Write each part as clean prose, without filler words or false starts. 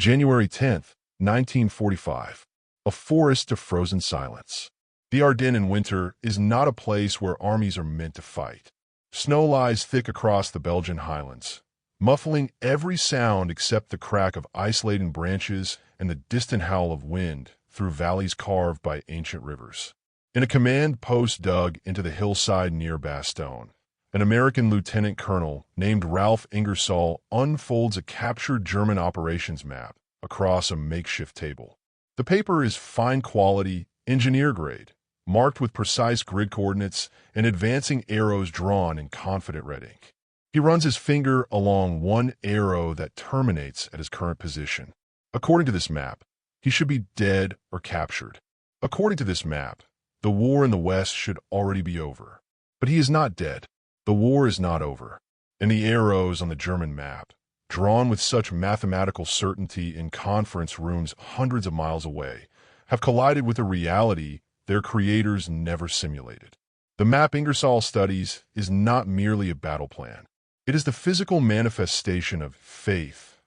January 10th, 1945. A forest of frozen silence. The Ardennes in winter is not a place where armies are meant to fight. Snow lies thick across the Belgian highlands, muffling every sound except the crack of ice-laden branches and the distant howl of wind through valleys carved by ancient rivers. In a command post dug into the hillside near Bastogne, an American lieutenant colonel named Ralph Ingersoll unfolds a captured German operations map across a makeshift table. The paper is fine quality, engineer grade, marked with precise grid coordinates and advancing arrows drawn in confident red ink. He runs his finger along one arrow that terminates at his current position. According to this map, he should be dead or captured. According to this map, the war in the West should already be over. But he is not dead. The war is not over. And the arrows on the German map, drawn with such mathematical certainty in conference rooms hundreds of miles away, have collided with a reality their creators never simulated. The map Ingersoll studies is not merely a battle plan. It is the physical manifestation of faith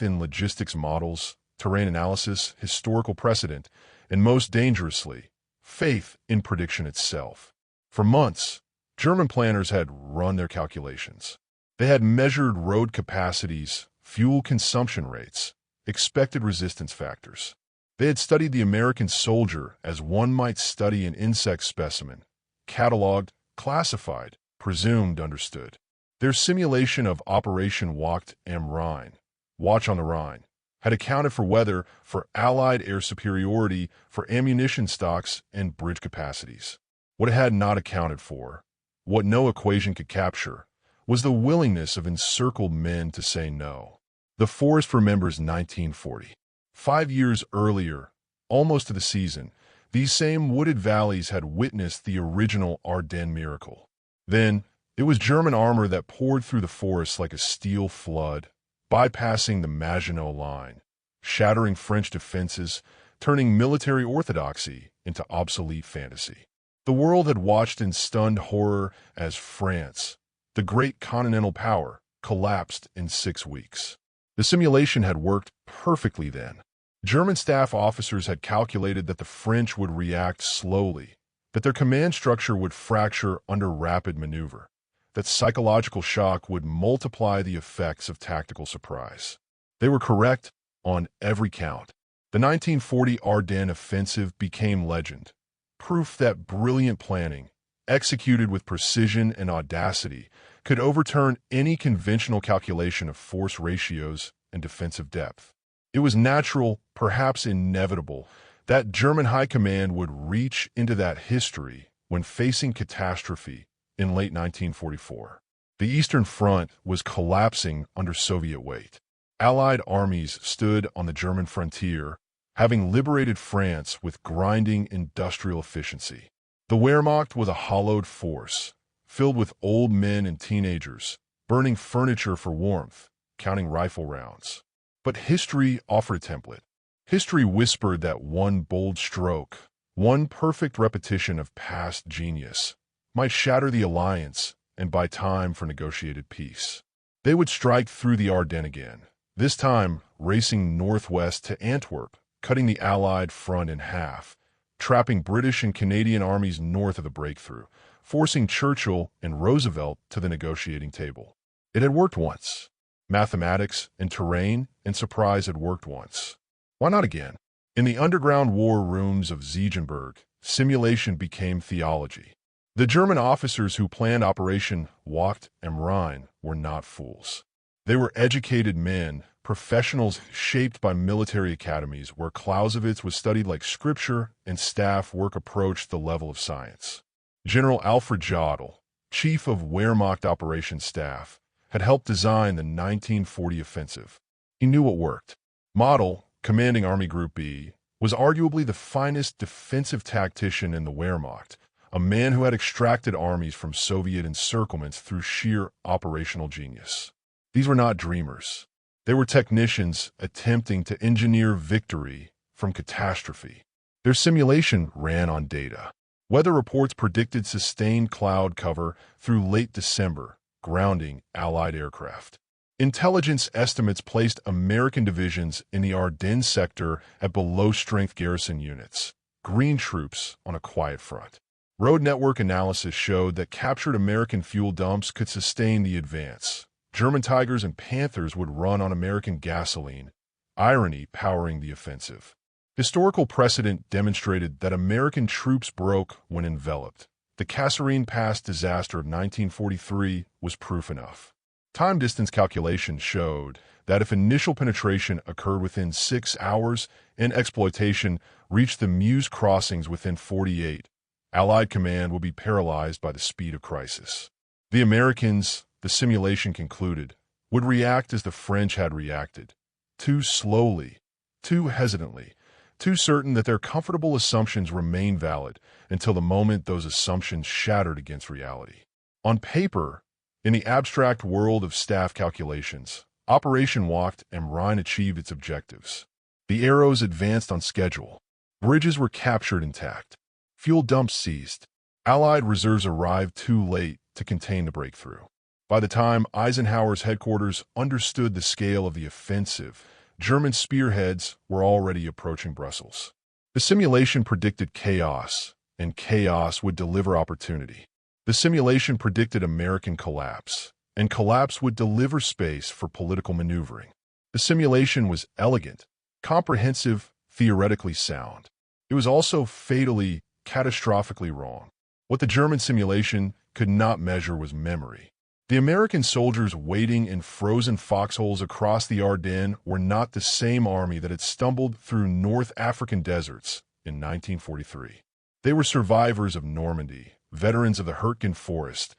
in logistics models, terrain analysis, historical precedent, and most dangerously, faith in prediction itself. For months, German planners had run their calculations. They had measured road capacities, fuel consumption rates, expected resistance factors. They had studied the American soldier as one might study an insect specimen, cataloged, classified, presumed understood. Their simulation of Operation Wacht am Rhein, Watch on the Rhine, had accounted for weather, for Allied air superiority, for ammunition stocks, and bridge capacities. What it had not accounted for, what no equation could capture, was the willingness of encircled men to say no. The forest remembers 1940. 5 years earlier, almost to the season, these same wooded valleys had witnessed the original Ardennes miracle. Then, it was German armor that poured through the forest like a steel flood, bypassing the Maginot Line, shattering French defenses, turning military orthodoxy into obsolete fantasy. The world had watched in stunned horror as France, the great continental power, collapsed in 6 weeks. The simulation had worked perfectly then. German staff officers had calculated that the French would react slowly, that their command structure would fracture under rapid maneuver, that psychological shock would multiply the effects of tactical surprise. They were correct on every count. The 1940 Ardennes offensive became legend, proof that brilliant planning, executed with precision and audacity, could overturn any conventional calculation of force ratios and defensive depth. It was natural, perhaps inevitable, that German high command would reach into that history when facing catastrophe in late 1944. The Eastern Front was collapsing under Soviet weight. Allied armies stood on the German frontier, having liberated France with grinding industrial efficiency. The Wehrmacht was a hollowed force, filled with old men and teenagers, burning furniture for warmth, counting rifle rounds. But history offered a template. History whispered that one bold stroke, one perfect repetition of past genius, might shatter the alliance and buy time for negotiated peace. They would strike through the Ardennes again, this time racing northwest to Antwerp, cutting the Allied front in half, trapping British and Canadian armies north of the breakthrough, forcing Churchill and Roosevelt to the negotiating table. It had worked once. Mathematics and terrain and surprise had worked once. Why not again? In the underground war rooms of Ziegenberg, simulation became theology. The German officers who planned Operation Wacht am Rhein were not fools. They were educated men, professionals shaped by military academies where Clausewitz was studied like scripture and staff work approached the level of science. General Alfred Jodl, chief of Wehrmacht operations staff, had helped design the 1940 offensive. He knew what worked. Model, commanding Army Group B, was arguably the finest defensive tactician in the Wehrmacht, a man who had extracted armies from Soviet encirclements through sheer operational genius. These were not dreamers. They were technicians attempting to engineer victory from catastrophe. Their simulation ran on data. Weather reports predicted sustained cloud cover through late December, grounding Allied aircraft. Intelligence estimates placed American divisions in the Ardennes sector at below-strength garrison units, green troops on a quiet front. Road network analysis showed that captured American fuel dumps could sustain the advance. German Tigers and Panthers would run on American gasoline, irony powering the offensive. Historical precedent demonstrated that American troops broke when enveloped. The Kasserine Pass disaster of 1943 was proof enough. Time-distance calculations showed that if initial penetration occurred within 6 hours and exploitation reached the Meuse crossings within 48, Allied command would be paralyzed by the speed of crisis. The Americans, the simulation concluded, would react as the French had reacted, too slowly, too hesitantly, too certain that their comfortable assumptions remained valid until the moment those assumptions shattered against reality. On paper, in the abstract world of staff calculations, Operation Walked and Rhine achieved its objectives. The Arrows advanced on schedule. Bridges were captured intact. Fuel dumps seized. Allied reserves arrived too late to contain the breakthrough. By the time Eisenhower's headquarters understood the scale of the offensive, German spearheads were already approaching Brussels. The simulation predicted chaos, and chaos would deliver opportunity. The simulation predicted American collapse, and collapse would deliver space for political maneuvering. The simulation was elegant, comprehensive, theoretically sound. It was also fatally, catastrophically wrong. What the German simulation could not measure was memory. The American soldiers waiting in frozen foxholes across the Ardennes were not the same army that had stumbled through North African deserts in 1943. They were survivors of Normandy, veterans of the Hurtgen Forest,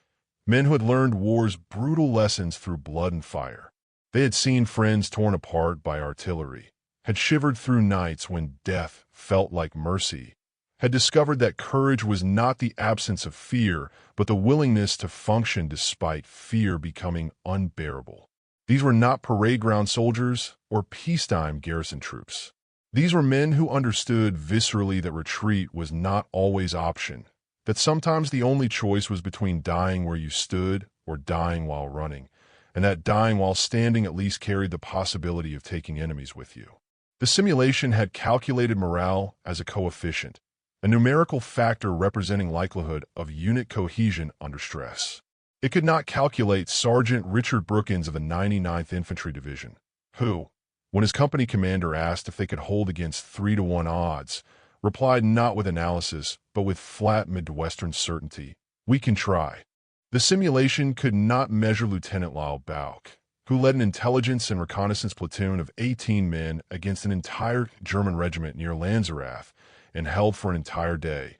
men who had learned war's brutal lessons through blood and fire. They had seen friends torn apart by artillery, had shivered through nights when death felt like mercy, had discovered that courage was not the absence of fear, but the willingness to function despite fear becoming unbearable. These were not parade ground soldiers or peacetime garrison troops. These were men who understood viscerally that retreat was not always option, that sometimes the only choice was between dying where you stood or dying while running, and that dying while standing at least carried the possibility of taking enemies with you. The simulation had calculated morale as a coefficient, a numerical factor representing likelihood of unit cohesion under stress. It could not calculate Sergeant Richard Brookins of the 99th Infantry Division, who, when his company commander asked if they could hold against 3-to-1 odds, replied not with analysis, but with flat Midwestern certainty, "We can try." The simulation could not measure Lieutenant Lyle Bauch, who led an intelligence and reconnaissance platoon of 18 men against an entire German regiment near Lanzerath and held for an entire day,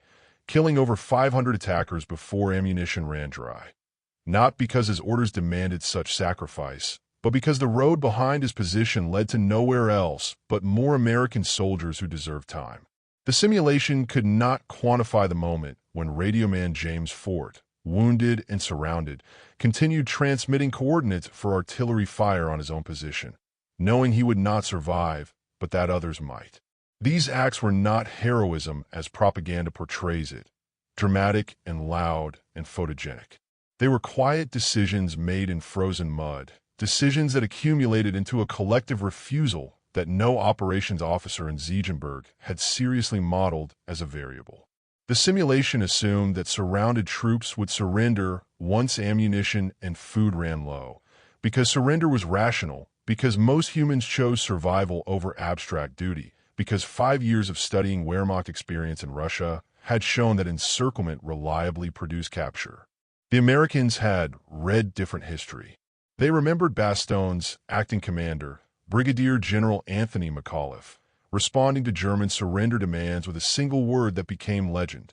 killing over 500 attackers before ammunition ran dry. Not because his orders demanded such sacrifice, but because the road behind his position led to nowhere else but more American soldiers who deserved time. The simulation could not quantify the moment when radioman James Fort, wounded and surrounded, continued transmitting coordinates for artillery fire on his own position, knowing he would not survive, but that others might. These acts were not heroism as propaganda portrays it, dramatic and loud and photogenic. They were quiet decisions made in frozen mud, decisions that accumulated into a collective refusal that no operations officer in Ziegenberg had seriously modeled as a variable. The simulation assumed that surrounded troops would surrender once ammunition and food ran low, because surrender was rational, because most humans chose survival over abstract duty, because 5 years of studying Wehrmacht experience in Russia had shown that encirclement reliably produced capture. The Americans had read different history. They remembered Baston's acting commander, Brigadier General Anthony McAuliffe, responding to German surrender demands with a single word that became legend: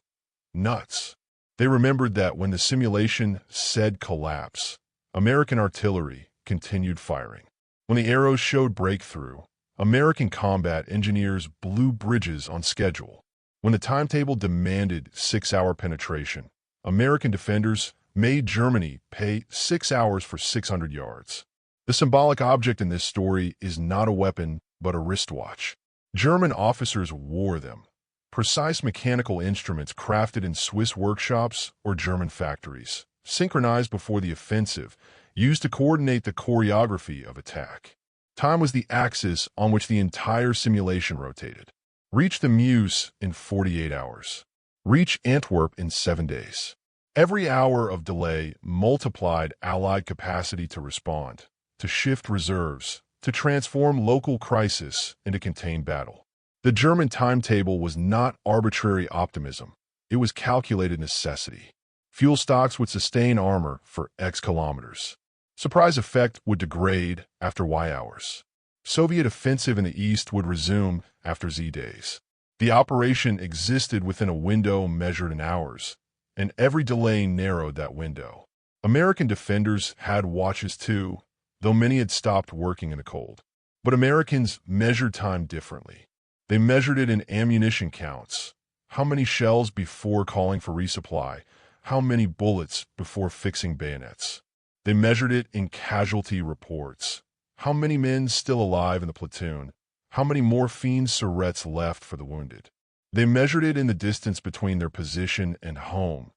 nuts. They remembered that when the simulation said collapse, American artillery continued firing. When the Arrows showed breakthrough, American combat engineers blew bridges on schedule. When the timetable demanded 6-hour penetration, American defenders made Germany pay 6 hours for 600 yards. The symbolic object in this story is not a weapon, but a wristwatch. German officers wore them, precise mechanical instruments crafted in Swiss workshops or German factories, synchronized before the offensive, used to coordinate the choreography of attack. Time was the axis on which the entire simulation rotated. Reach the Meuse in 48 hours. Reach Antwerp in 7 days. Every hour of delay multiplied Allied capacity to respond, to shift reserves, to transform local crisis into contained battle. The German timetable was not arbitrary optimism. It was calculated necessity. Fuel stocks would sustain armor for X kilometers. Surprise effect would degrade after Y hours. Soviet offensive in the east would resume after Z days. The operation existed within a window measured in hours, and every delay narrowed that window. American defenders had watches too, though many had stopped working in the cold. But Americans measured time differently. They measured it in ammunition counts. How many shells before calling for resupply? How many bullets before fixing bayonets? They measured it in casualty reports. How many men still alive in the platoon? How many morphine syrettes left for the wounded? They measured it in the distance between their position and home.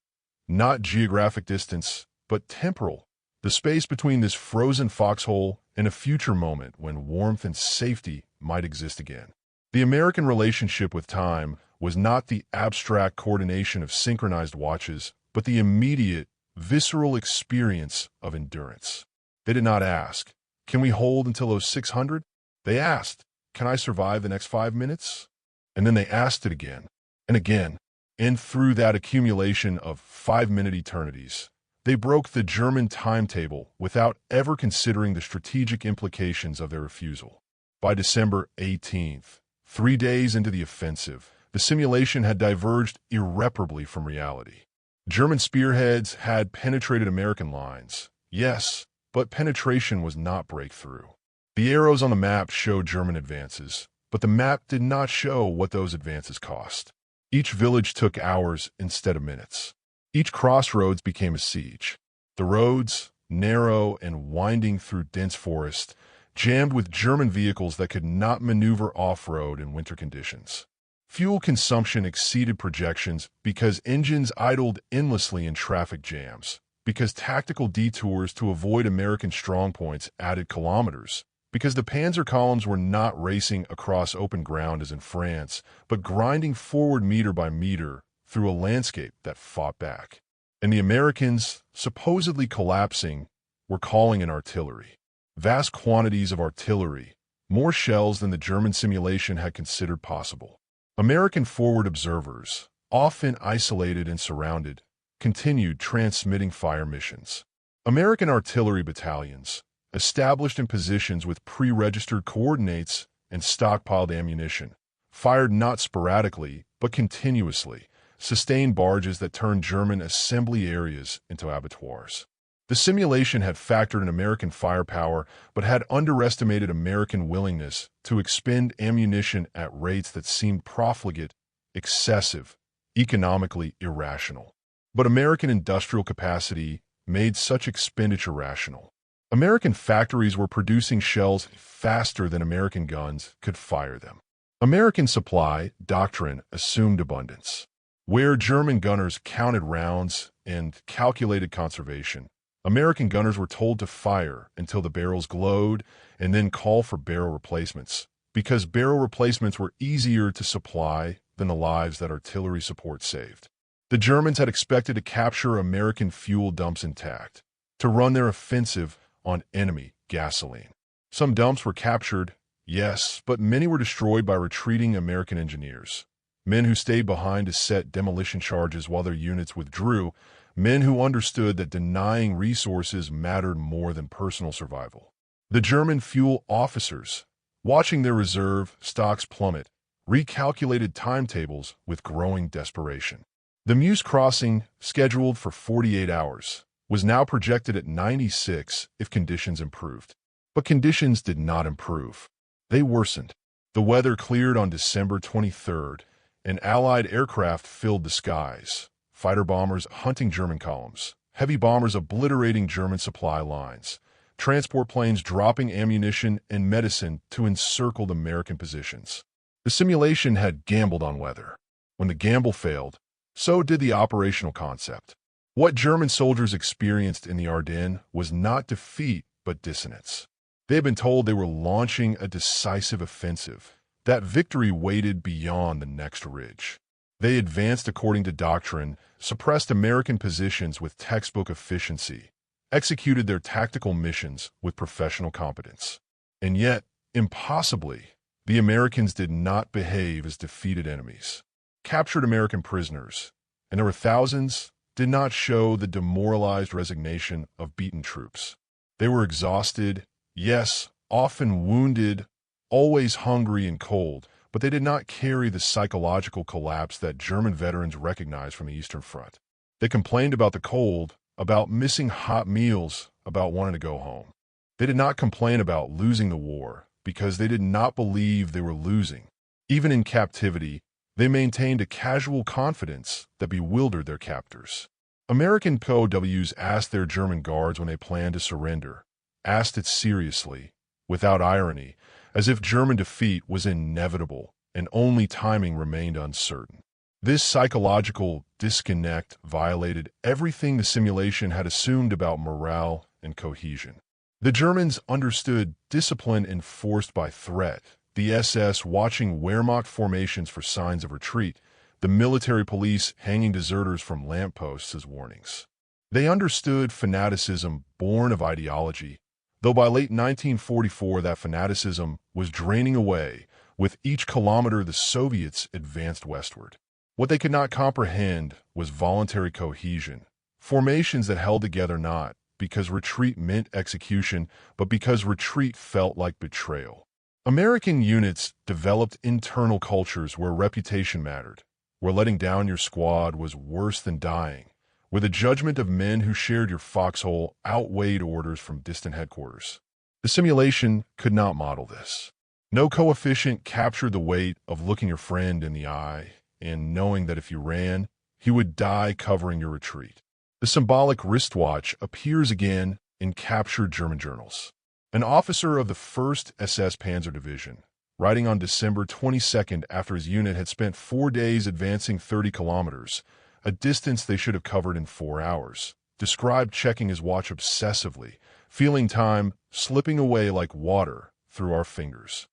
Not geographic distance, but temporal. The space between this frozen foxhole and a future moment when warmth and safety might exist again. The American relationship with time was not the abstract coordination of synchronized watches, but the immediate, visceral experience of endurance. They did not ask, "Can we hold until 0600?" They asked, "Can I survive the next 5 minutes?" And then they asked it again and again. And through that accumulation of 5-minute eternities, they broke the German timetable without ever considering the strategic implications of their refusal. By December 18th, 3 days into the offensive, the simulation had diverged irreparably from reality. German spearheads had penetrated American lines, yes, but penetration was not breakthrough. The arrows on the map showed German advances, but the map did not show what those advances cost. Each village took hours instead of minutes. Each crossroads became a siege. The roads, narrow and winding through dense forest, jammed with German vehicles that could not maneuver off-road in winter conditions. Fuel consumption exceeded projections because engines idled endlessly in traffic jams, because tactical detours to avoid American strongpoints added kilometers, because the panzer columns were not racing across open ground as in France, but grinding forward meter by meter through a landscape that fought back. And the Americans, supposedly collapsing, were calling in artillery. Vast quantities of artillery, more shells than the German simulation had considered possible. American forward observers, often isolated and surrounded, continued transmitting fire missions. American artillery battalions, established in positions with pre-registered coordinates and stockpiled ammunition, fired not sporadically, but continuously, sustained barges that turned German assembly areas into abattoirs. The simulation had factored in American firepower, but had underestimated American willingness to expend ammunition at rates that seemed profligate, excessive, economically irrational. But American industrial capacity made such expenditure rational. American factories were producing shells faster than American guns could fire them. American supply doctrine assumed abundance. Where German gunners counted rounds and calculated conservation, American gunners were told to fire until the barrels glowed and then call for barrel replacements, because barrel replacements were easier to supply than the lives that artillery support saved. The Germans had expected to capture American fuel dumps intact, to run their offensive on enemy gasoline. Some dumps were captured, yes, but many were destroyed by retreating American engineers. Men who stayed behind to set demolition charges while their units withdrew, men who understood that denying resources mattered more than personal survival. The German fuel officers, watching their reserve stocks plummet, recalculated timetables with growing desperation. The Meuse crossing, scheduled for 48 hours, was now projected at 96 if conditions improved. But conditions did not improve. They worsened. The weather cleared on December 23rd, and Allied aircraft filled the skies. Fighter bombers hunting German columns, heavy bombers obliterating German supply lines, transport planes dropping ammunition and medicine to encircle the American positions. The simulation had gambled on weather. When the gamble failed, so did the operational concept. What German soldiers experienced in the Ardennes was not defeat, but dissonance. They had been told they were launching a decisive offensive. That victory waited beyond the next ridge. They advanced according to doctrine, suppressed American positions with textbook efficiency, executed their tactical missions with professional competence. And yet, impossibly, the Americans did not behave as defeated enemies. Captured American prisoners, and there were thousands, did not show the demoralized resignation of beaten troops. They were exhausted, yes, often wounded, always hungry and cold, but they did not carry the psychological collapse that German veterans recognized from the Eastern Front. They complained about the cold, about missing hot meals, about wanting to go home. They did not complain about losing the war because they did not believe they were losing. Even in captivity, they maintained a casual confidence that bewildered their captors. American POWs asked their German guards when they planned to surrender, asked it seriously, without irony, as if German defeat was inevitable and only timing remained uncertain. This psychological disconnect violated everything the simulation had assumed about morale and cohesion. The Germans understood discipline enforced by threat, the SS watching Wehrmacht formations for signs of retreat, the military police hanging deserters from lampposts as warnings. They understood fanaticism born of ideology, though by late 1944 that fanaticism was draining away. With each kilometer the Soviets advanced westward. What they could not comprehend was voluntary cohesion, formations that held together not because retreat meant execution, but because retreat felt like betrayal. American units developed internal cultures where reputation mattered, where letting down your squad was worse than dying, where the judgment of men who shared your foxhole outweighed orders from distant headquarters. The simulation could not model this. No coefficient captured the weight of looking your friend in the eye and knowing that if you ran, he would die covering your retreat. The symbolic wristwatch appears again in captured German journals. An officer of the 1st SS Panzer Division, writing on December 22nd after his unit had spent 4 days advancing 30 kilometers, a distance they should have covered in 4 hours, described checking his watch obsessively, feeling time slipping away like water through our fingers.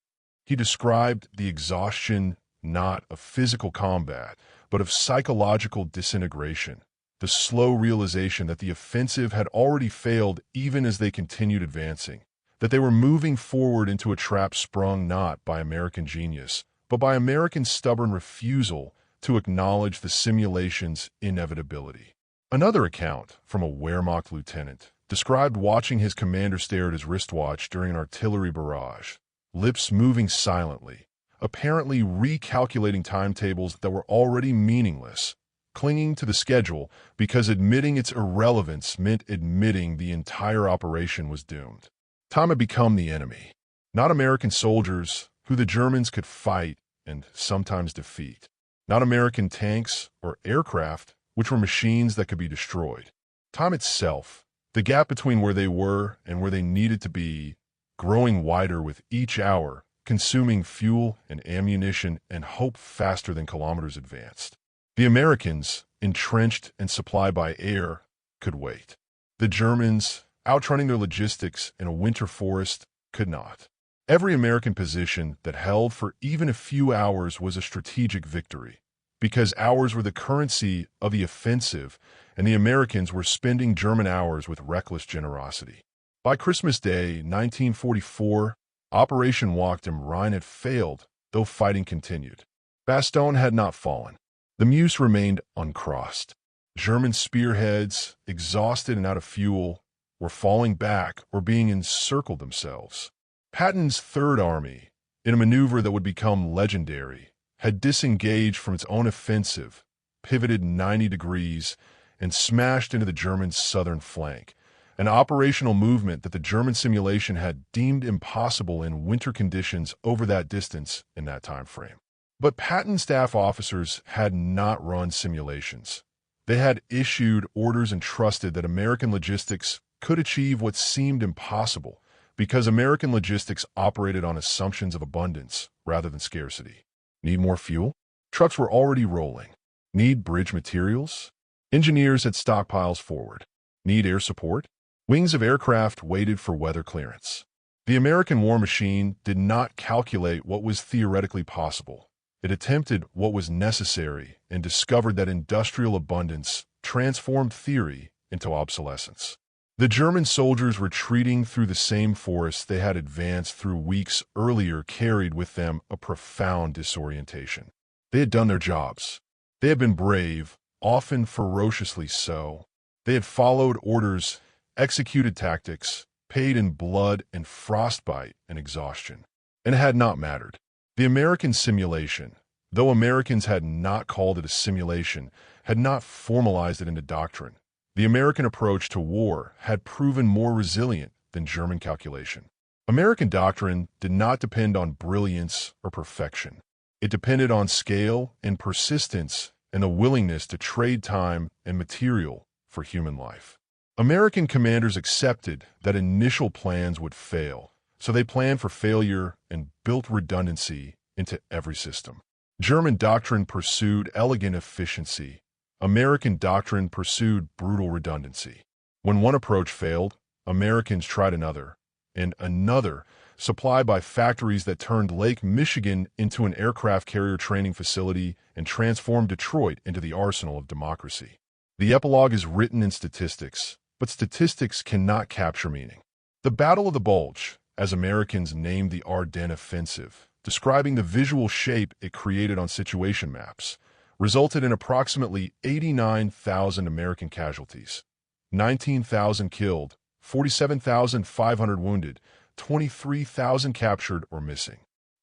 He described the exhaustion not of physical combat, but of psychological disintegration, the slow realization that the offensive had already failed even as they continued advancing, that they were moving forward into a trap sprung not by American genius, but by American stubborn refusal to acknowledge the simulation's inevitability. Another account from a Wehrmacht lieutenant described watching his commander stare at his wristwatch during an artillery barrage, lips moving silently, apparently recalculating timetables that were already meaningless, clinging to the schedule because admitting its irrelevance meant admitting the entire operation was doomed. Time had become the enemy, not American soldiers who the Germans could fight and sometimes defeat, not American tanks or aircraft, which were machines that could be destroyed. Time itself, the gap between where they were and where they needed to be, growing wider with each hour, consuming fuel and ammunition and hope faster than kilometers advanced. The Americans, entrenched and supplied by air, could wait. The Germans, outrunning their logistics in a winter forest, could not. Every American position that held for even a few hours was a strategic victory, because hours were the currency of the offensive, and the Americans were spending German hours with reckless generosity. By Christmas Day, 1944, Operation Walk dem Rhein had failed, though fighting continued. Bastogne had not fallen. The Meuse remained uncrossed. German spearheads, exhausted and out of fuel, were falling back or being encircled themselves. Patton's Third Army, in a maneuver that would become legendary, had disengaged from its own offensive, pivoted 90 degrees, and smashed into the German southern flank, an operational movement that the German simulation had deemed impossible in winter conditions over that distance in that time frame. But Patton staff officers had not run simulations. They had issued orders and trusted that American logistics could achieve what seemed impossible because American logistics operated on assumptions of abundance rather than scarcity. Need more fuel? Trucks were already rolling. Need bridge materials? Engineers had stockpiles forward. Need air support? Wings of aircraft waited for weather clearance. The American war machine did not calculate what was theoretically possible. It attempted what was necessary and discovered that industrial abundance transformed theory into obsolescence. The German soldiers retreating through the same forests they had advanced through weeks earlier carried with them a profound disorientation. They had done their jobs. They had been brave, often ferociously so. They had followed orders, executed tactics, paid in blood and frostbite and exhaustion. And it had not mattered. The American simulation, though Americans had not called it a simulation, had not formalized it into doctrine. The American approach to war had proven more resilient than German calculation. American doctrine did not depend on brilliance or perfection. It depended on scale and persistence and the willingness to trade time and material for human life. American commanders accepted that initial plans would fail, so they planned for failure and built redundancy into every system. German doctrine pursued elegant efficiency. American doctrine pursued brutal redundancy. When one approach failed, Americans tried another, and another, supplied by factories that turned Lake Michigan into an aircraft carrier training facility and transformed Detroit into the arsenal of democracy. The epilogue is written in statistics, but statistics cannot capture meaning. The Battle of the Bulge, as Americans named the Ardennes offensive, describing the visual shape it created on situation maps, resulted in approximately 89,000 American casualties, 19,000 killed, 47,500 wounded, 23,000 captured or missing.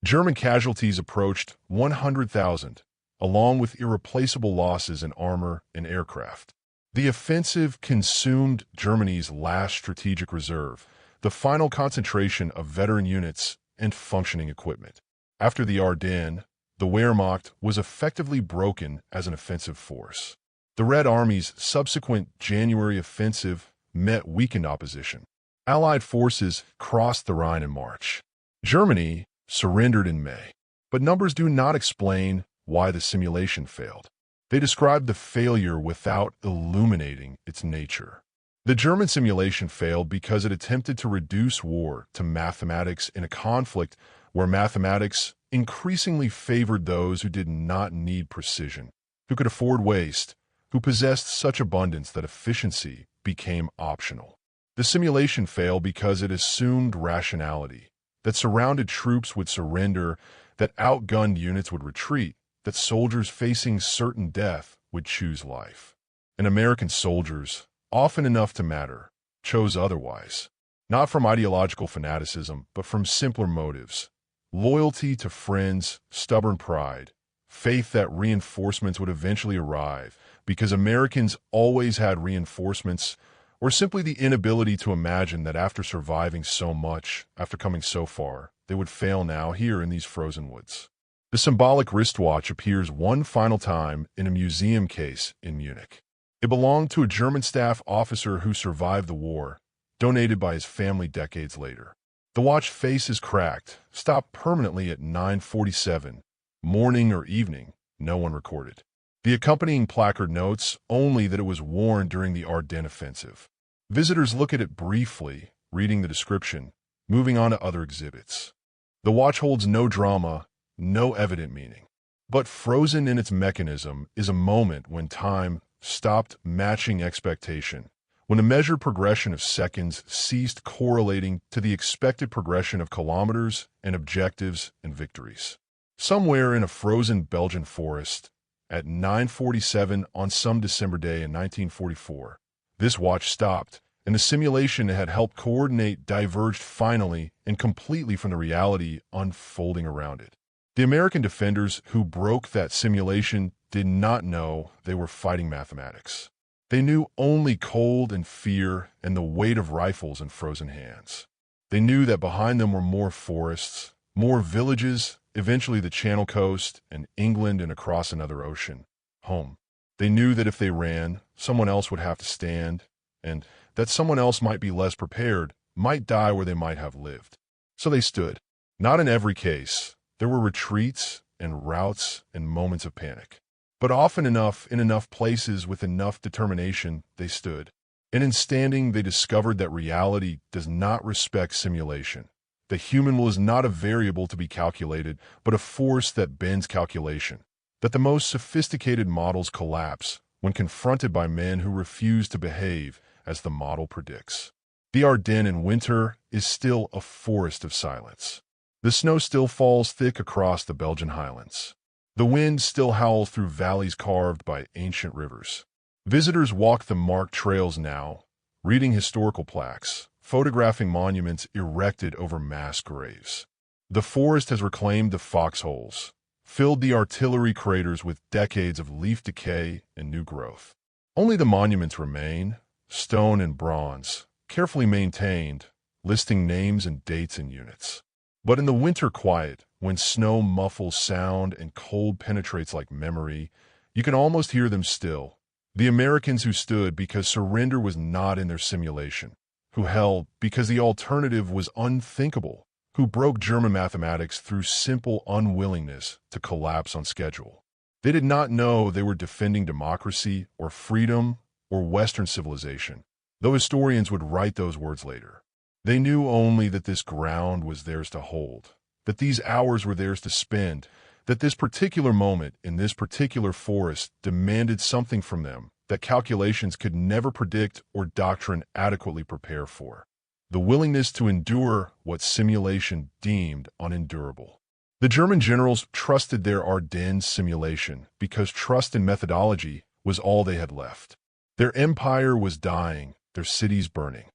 German casualties approached 100,000, along with irreplaceable losses in armor and aircraft. The offensive consumed Germany's last strategic reserve, the final concentration of veteran units and functioning equipment. After the Ardennes, the Wehrmacht was effectively broken as an offensive force. The Red Army's subsequent January offensive met weakened opposition. Allied forces crossed the Rhine in March. Germany surrendered in May. But numbers do not explain why the simulation failed. They describe the failure without illuminating its nature. The German simulation failed because it attempted to reduce war to mathematics in a conflict where mathematics increasingly favored those who did not need precision, who could afford waste, who possessed such abundance that efficiency became optional. The simulation failed because it assumed rationality, that surrounded troops would surrender, that outgunned units would retreat, that soldiers facing certain death would choose life. And American soldiers, often enough to matter, chose otherwise, not from ideological fanaticism, but from simpler motives. Loyalty to friends, stubborn pride, faith that reinforcements would eventually arrive because Americans always had reinforcements, or simply the inability to imagine that after surviving so much, after coming so far, they would fail now here in these frozen woods. The symbolic wristwatch appears one final time in a museum case in Munich. It belonged to a German staff officer who survived the war, donated by his family decades later. The watch face is cracked, stopped permanently at 9:47, morning or evening, no one recorded. The accompanying placard notes only that it was worn during the Ardennes offensive. Visitors look at it briefly, reading the description, moving on to other exhibits. The watch holds no drama, no evident meaning. But frozen in its mechanism is a moment when time stopped matching expectation, when the measured progression of seconds ceased correlating to the expected progression of kilometers and objectives and victories. Somewhere in a frozen Belgian forest, at 9:47 on some December day in 1944, this watch stopped, and the simulation it had helped coordinate diverged finally and completely from the reality unfolding around it. The American defenders who broke that simulation did not know they were fighting mathematics. They knew only cold and fear and the weight of rifles in frozen hands. They knew that behind them were more forests, more villages, eventually the Channel Coast and England and across another ocean, home. They knew that if they ran, someone else would have to stand, and that someone else might be less prepared, might die where they might have lived. So they stood. Not in every case. There were retreats and routes and moments of panic. But often enough, in enough places with enough determination, they stood. And in standing, they discovered that reality does not respect simulation. The human will is not a variable to be calculated, but a force that bends calculation. That the most sophisticated models collapse when confronted by men who refuse to behave as the model predicts. The Ardennes in winter is still a forest of silence. The snow still falls thick across the Belgian highlands. The wind still howls through valleys carved by ancient rivers. Visitors walk the marked trails now, reading historical plaques, photographing monuments erected over mass graves. The forest has reclaimed the foxholes, filled the artillery craters with decades of leaf decay and new growth. Only the monuments remain, stone and bronze, carefully maintained, listing names and dates and units. But in the winter quiet, when snow muffles sound and cold penetrates like memory, you can almost hear them still. The Americans who stood because surrender was not in their simulation, who held because the alternative was unthinkable, who broke German mathematics through simple unwillingness to collapse on schedule. They did not know they were defending democracy or freedom or Western civilization, though historians would write those words later. They knew only that this ground was theirs to hold, that these hours were theirs to spend, that this particular moment in this particular forest demanded something from them that calculations could never predict or doctrine adequately prepare for. The willingness to endure what simulation deemed unendurable. The German generals trusted their Ardennes simulation because trust in methodology was all they had left. Their empire was dying, their cities burning.